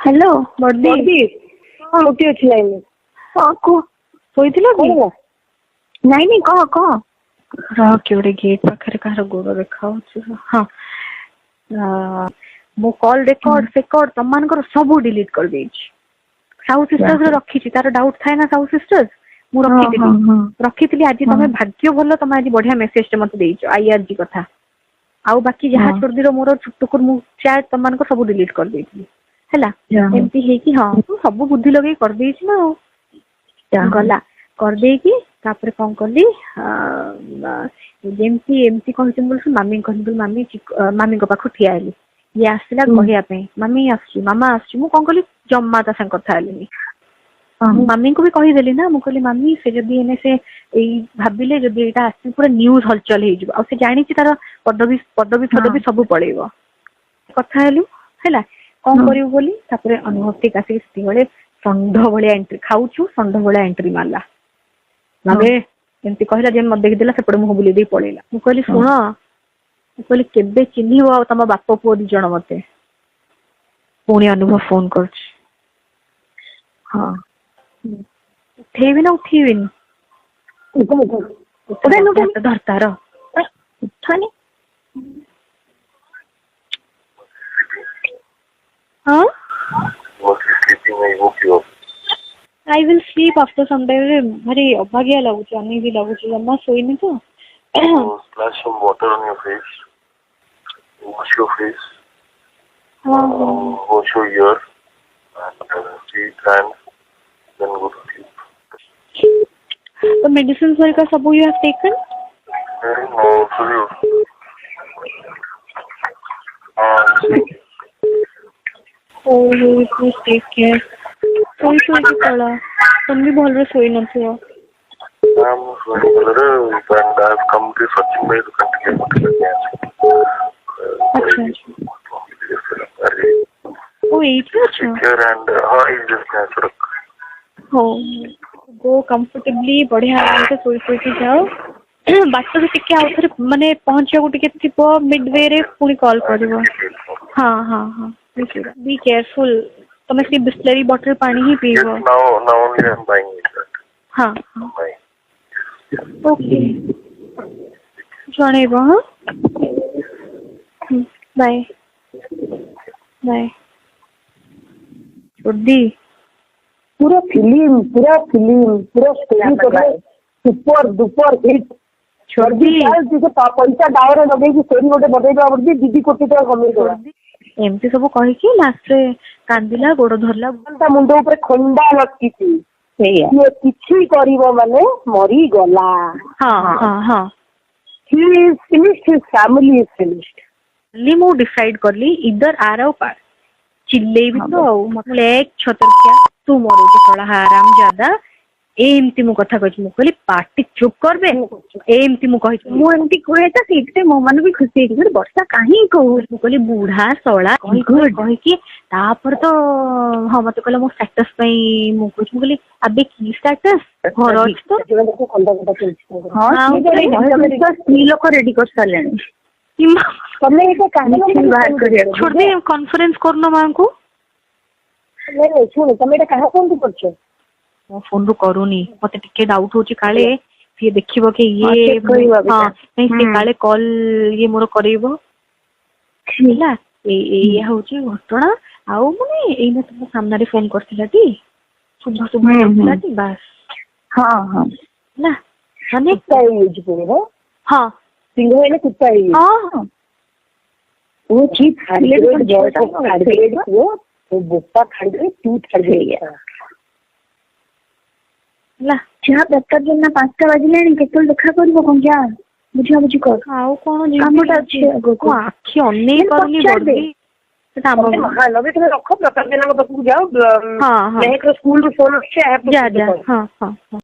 Hello बर्दी बर्दी हाँ उठी अच्छी लाइन हाँ को ଶୋଇଥିଲ କି? ନାଇଁ ନାଇଁ କହ କହ। ରହ କିଏ ଗୋଟେ ଗେଟ୍ ପାଖରେ କାହାର ଗୋଡ ଦେଖାଉଛି। ହଁ ମୁଁ କଲ୍ ରେକର୍ଡ ଫେକର୍ଡ ତମମାନଙ୍କର ସବୁ ଡିଲିଟ କରିଦେଇଛି। ସାହୁ ସିଷ୍ଟର୍ସ ରଖିଛି, ତାର ଡାଉଟ୍ ଥାଏ ନା ସାହୁ ସିଷ୍ଟର୍ସ, ମୁଁ ରଖିଥିଲି ଆଜି ତମେ ଭାଗ୍ୟ ଭଲ ତମେ ଆଜି ବଢିଆ ମେସେଜ ଟେ ମତେ ଦେଇଛ IRG କଥା। ଆଉ ବାକି ଯାହା ଛୋଟଦିର ମୋର ଟୁକୁର ମୁଁ ଚାଟ୍ ତମମାନଙ୍କ ସବୁ ଡିଲିଟ କରିଦେଇଥିଲି ହେଲା। ଏମିତି ହେଇକି ହଁ ମୁଁ ସବୁ ବୁଦ୍ଧି ଲଗେଇ କରିଦେଇଛି ନା ଆଉ ଗଲା କରିଦେଇକି ତାପରେ କଣ କଲି ଯେମିତି ଏମିତି କହିଛନ୍ତି ବୋଲି ମାମି କହିଲି ମାମି ମାମିଙ୍କ ପାଖକୁ ଠିଆ ହେଲି। ଇଏ ଆସିଲା କହିବା ପାଇଁ ମାମି ଆସୁଛି ମାମା ଆସୁଛି। ମୁଁ କଣ କଲି ଜମା ତା ସାଙ୍ଗେ କଥା ହେଲିନି। ମୁଁ ମାମିଙ୍କୁ ବି କହିଦେଲି ନା, ମୁଁ କହିଲି ମାମି ସେ ଯଦି ଏନେ ସେ ଏଇ ଭାବିଲେ ଯଦି ଏଇଟା ଆସିକି ପୁରା ନ୍ୟୁଜ ହଲଚଲ ହେଇଯିବ, ଆଉ ସେ ଜାଣିଛି ତାର ପଦବୀ ଫଦବୀ ସବୁ ପଳେଇବ। କଥା ହେଲୁ ହେଲା କଣ କରିବୁ ବୋଲି। ତାପରେ ଅନୁଭବ ଆସିକି ସେତେବେଳେ ଷଣ୍ଢ ଭଳିଆ ଏଣ୍ଟ୍ରି ଖାଉଛୁ, ଷଣ୍ଢ ଭଳିଆ ଏଣ୍ଟ୍ରି ମାରିଲା। ମାମି ଏମିତି କହିଲା ଯେ ମତେ ଦେଖିଦେଲା, ସେପଟେ ମୁହଁ ବୁଲେଇ ଦେଇ ପଳେଇଲା। ମୁଁ କହିଲି ଶୁଣ, ମୁଁ କହିଲି କେବେ ଚିହ୍ନିବ ଆଉ ତମ ବାପ ପୁଅ ଦି ଜଣ ମତେ। ପୁଣି ଅନୁଭବ ଫୋନ କରୁଛି। ହଁ ଉଠେଇବି ନା ଉଠେଇବିନି? ଧରତାର ଉଠାନି। हाँ I will sleep after some time. भारी अभागिया लगुच, अनेक लगुच, जमा सोईनी तो Splash some water on your face. Wash your face. Wash your ear and feet, hands. Then go to sleep. The medicines का सब you have taken? No, sorry. Please take care. सोई की पड़ा तुम भी बोल रहे सोई न थे। I'm sorry, brother. And I've come to Sachin Bhai to continue with the dance. अच्छा वो एक ही अच्छा Here and he's just natural. हो गो कंफर्टेबली बढ़िया आराम से सोई के जाओ। बात तो टिके आउ थरे माने पहुंचिया टिके थिपो मिडवे रे पुनी कॉल करिवो। हाँ हाँ हाँ बी केयरफुल। तुम्हें सी बिस्लरी बॉटल पानी ही पीवो। Yes, now only I'm buying it. हाँ हाँ ओके जनेबो। हाँ बाय बाय। छोड़ी पूरा फिल्म पूरा सुपर डुपर हिट छोड़ी पैसा डावर लगे स्टोरी गोटे बतेइबा बर्दी दीदी कोटी टका कमेई देबा। एमती सब कहि कि लास्ट रे कांदिला गोड़ धरला ता मुंड ऊपर खंडा लटकीची ये किछि करिवो माने मरी गला। हां हां हां he is finished, his family is finished. ली मु डिसाइड करली इधर आराव पार चिल्ले भी तो मतलब एक छतर क्या तू मोर के थोड़ा हराम ज्यादा एमती मु कथा कहछि। मु कहली पार्टी चुप करबे एमती मु कहछि। मु एमती कहे त सीटे मो मन भी खुशी है कि वर्षा काहे कहू। मु कहली बूढ़ा सळा कहि कि तापर तो हां मते कहला मो स्टेटस पई मु कहली अबे की स्टेटस घर अछि तो हां स्त्री लोक रेडी कर सालेनी तमे एटा काहे बाहर करिया छोड़ दे कॉन्फ्रेंस करनो मां को। नहीं सुन तमे एटा काहे फोन करछो? मो फोन रो करूनी मते टिके डाउट होची काले फिर देखिबो कि ये हां नहीं से काले कॉल ये मोर करइबो छिला ए होची घटना। आउ माने एइना तुम सामने रे फोन करथिला ती सुबह सुबह करथिला ती बस। हां हां ना माने कुत्ता यूज करे। हां सिंगो ने कुत्ता यूज हां वो ठीक खाली जॉइंट खाड़ी वो बुप्पा खाड़ी तू खाड़ी गया ला जा दत्तर दिन ना 5टा बाजिलानी केतल देखा करबो कोन जा बुझा बुझी कर आउ कोन कामटा अछि को आखी अन्ने करनी बर्दी सेटा हम हां लबे तुम रखो प्रताप जेना को पाखु जाओ। हां हां नेक स्कूल रो फोन अछि। जा जा हां हां